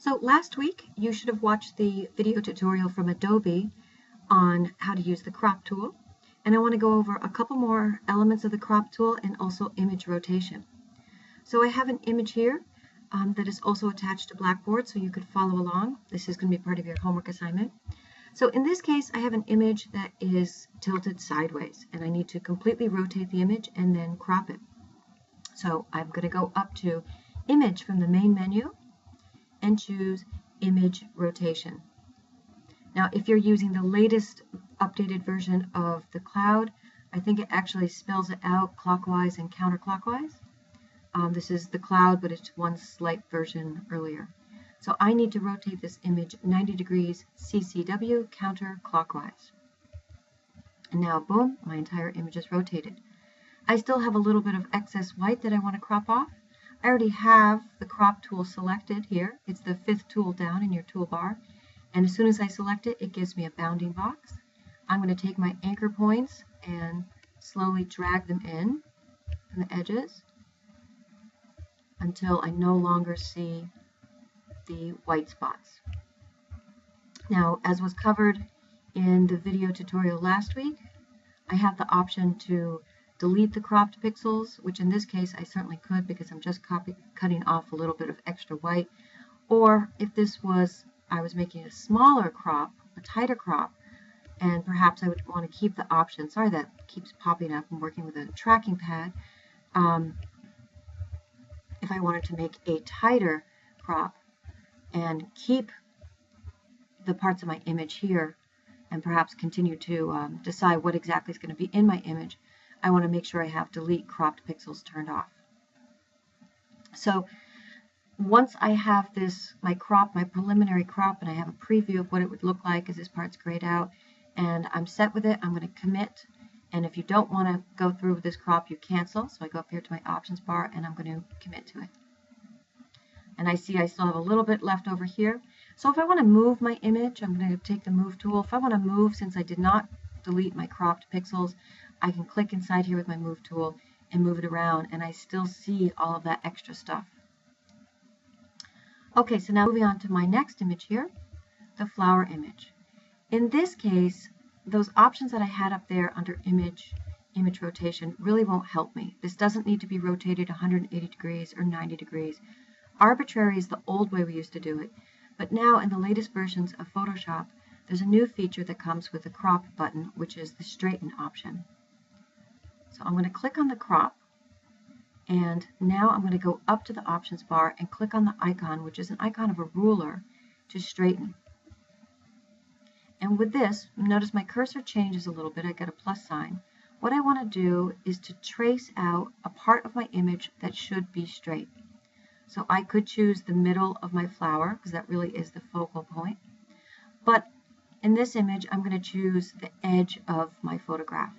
So last week you should have watched the video tutorial from Adobe on how to use the crop tool, and I want to go over a couple more elements of the crop tool and also image rotation. So I have an image here that is also attached to Blackboard so you could follow along. This is going to be part of your homework assignment. So in this case I have an image that is tilted sideways and I need to completely rotate the image and then crop it. So I'm going to go up to Image from the main menu and choose Image Rotation. Now if you're using the latest updated version of the cloud, I think it actually spells it out clockwise and counterclockwise. This is the cloud, but it's one slight version earlier. So I need to rotate this image 90 degrees CCW counterclockwise. And now boom, my entire image is rotated. I still have a little bit of excess white that I want to crop off. I already have the crop tool selected here. It's the 5th tool down in your toolbar. And as soon as I select it, it gives me a bounding box. I'm going to take my anchor points and slowly drag them in from the edges until I no longer see the white spots. Now, as was covered in the video tutorial last week, I have the option to delete the cropped pixels, which in this case I certainly could because I'm just cutting off a little bit of extra white. Or if this was, I was making a smaller crop, a tighter crop, and perhaps I would want to keep the option. Sorry that keeps popping up. I'm working with a tracking pad. If I wanted to make a tighter crop and keep the parts of my image here and perhaps continue to decide what exactly is going to be in my image, I want to make sure I have delete cropped pixels turned off. So once I have this, my crop, my preliminary crop, and I have a preview of what it would look like as this part's grayed out, and I'm set with it, I'm going to commit. And if you don't want to go through with this crop, you cancel. So I go up here to my options bar and I'm going to commit to it. And I see I still have a little bit left over here. So if I want to move my image, I'm going to take the move tool. If I want to move, since I did not delete my cropped pixels, I can click inside here with my move tool and move it around, and I still see all of that extra stuff. Okay, so now moving on to my next image here, the flower image. In this case, those options that I had up there under image rotation really won't help me. This doesn't need to be rotated 180 degrees or 90 degrees. Arbitrary is the old way we used to do it, but now in the latest versions of Photoshop, there's a new feature that comes with the crop button, which is the straighten option. So I'm going to click on the crop, and now I'm going to go up to the options bar and click on the icon, which is an icon of a ruler, to straighten. And with this, notice my cursor changes a little bit. I get a plus sign. What I want to do is to trace out a part of my image that should be straight. So I could choose the middle of my flower, because that really is the focal point. But in this image, I'm going to choose the edge of my photograph.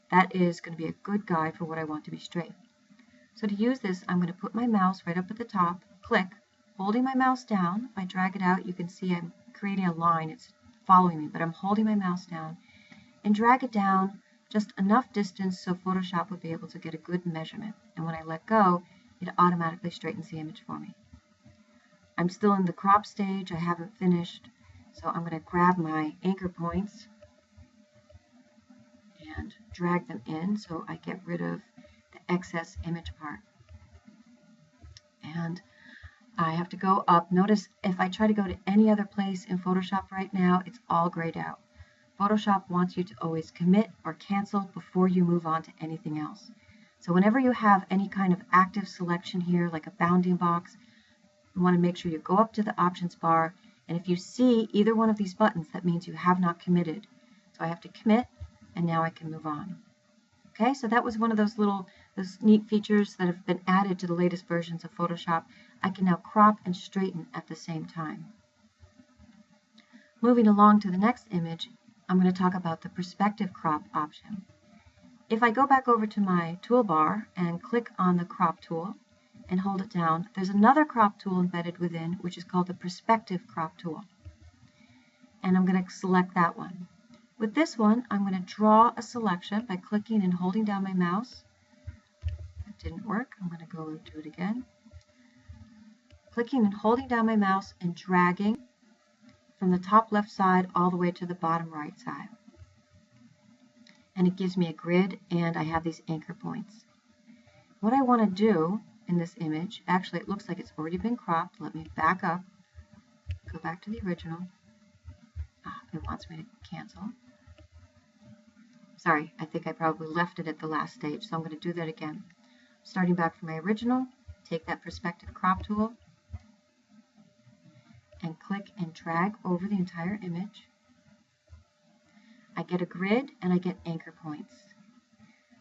That is going to be a good guide for what I want to be straight. So to use this, I'm going to put my mouse right up at the top, click, holding my mouse down. If I drag it out, you can see I'm creating a line. It's following me, but I'm holding my mouse down and drag it down just enough distance so Photoshop would be able to get a good measurement. And when I let go, it automatically straightens the image for me. I'm still in the crop stage. I haven't finished. So I'm going to grab my anchor points and drag them in so I get rid of the excess image part. And I have to go up. Notice if I try to go to any other place in Photoshop right now, it's all grayed out. Photoshop wants you to always commit or cancel before you move on to anything else. So whenever you have any kind of active selection here, like a bounding box, you want to make sure you go up to the options bar, and if you see either one of these buttons, that means you have not committed. So I have to commit, and now I can move on. Okay, so that was one of those neat features that have been added to the latest versions of Photoshop. I can now crop and straighten at the same time. Moving along to the next image, I'm going to talk about the perspective crop option. If I go back over to my toolbar and click on the crop tool and hold it down, there's another crop tool embedded within, which is called the perspective crop tool. And I'm going to select that one. With this one, I'm going to draw a selection by clicking and holding down my mouse. That didn't work. I'm going to go do it again. clicking and holding down my mouse and dragging from the top left side all the way to the bottom right side. And it gives me a grid, and I have these anchor points. What I want to do in this image, actually it looks like it's already been cropped. Let me back up, go back to the original. It wants me to cancel. Sorry, I think I probably left it at the last stage, so I'm going to do that again. Starting back from my original, take that perspective crop tool and click and drag over the entire image. I get a grid and I get anchor points.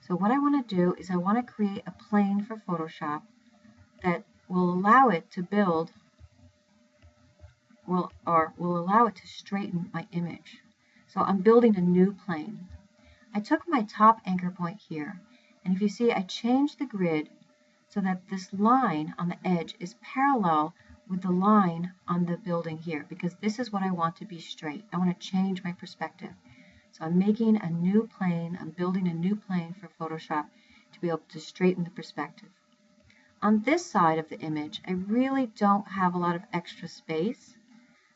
So what I want to do is I want to create a plane for Photoshop that will allow it to build, will allow it to straighten my image. So I'm building a new plane. I took my top anchor point here, and if you see, I changed the grid so that this line on the edge is parallel with the line on the building here, because this is what I want to be straight. I want to change my perspective. So I'm making a new plane, I'm building a new plane for Photoshop to be able to straighten the perspective. On this side of the image, I really don't have a lot of extra space.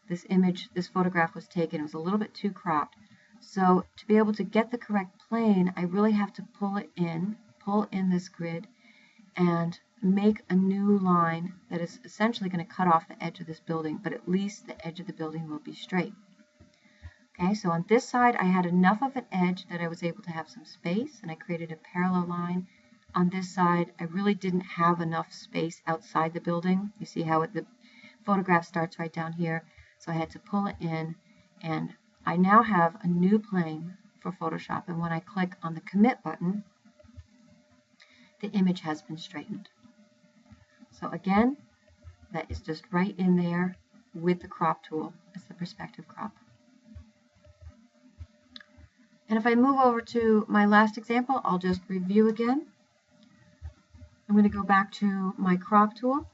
This image, this photograph was taken, it was a little bit too cropped. So to be able to get the correct plane, I really have to pull in this grid and make a new line that is essentially going to cut off the edge of this building, but at least the edge of the building will be straight. Okay, so on this side I had enough of an edge that I was able to have some space, and I created a parallel line. On this side I really didn't have enough space outside the building. You see how the photograph starts right down here, so I had to pull it in, and I now have a new plane for Photoshop, and when I click on the commit button, the image has been straightened. So again, that is just right in there with the crop tool as the perspective crop. And if I move over to my last example, I'll just review again. I'm going to go back to my crop tool,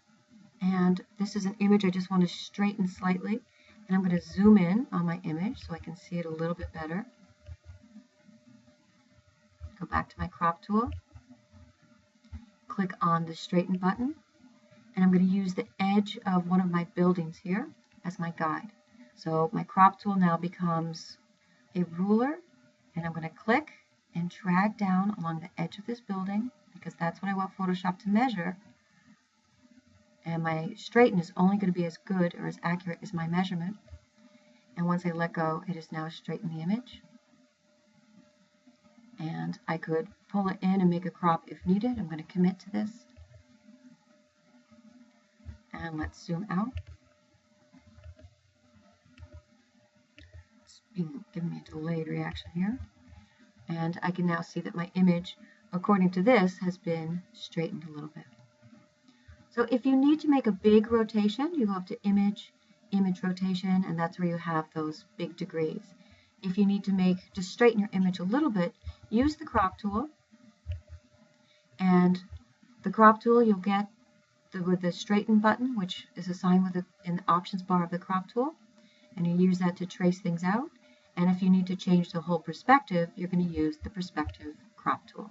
and this is an image I just want to straighten slightly, and I'm going to zoom in on my image so I can see it a little bit better. Go back to my crop tool, click on the straighten button, and I'm going to use the edge of one of my buildings here as my guide. So my crop tool now becomes a ruler, and I'm going to click and drag down along the edge of this building, because that's what I want Photoshop to measure. And my straighten is only going to be as good or as accurate as my measurement. And once I let go, it has now straightened the image. And I could pull it in and make a crop if needed. I'm going to commit to this. And let's zoom out. It's giving me a delayed reaction here. And I can now see that my image, according to this, has been straightened a little bit. So if you need to make a big rotation, you go up to image, image rotation, and that's where you have those big degrees. If you need to just straighten your image a little bit, use the crop tool. And the crop tool you'll get with the straighten button, which is assigned in the options bar of the crop tool. And you use that to trace things out. And if you need to change the whole perspective, you're going to use the perspective crop tool.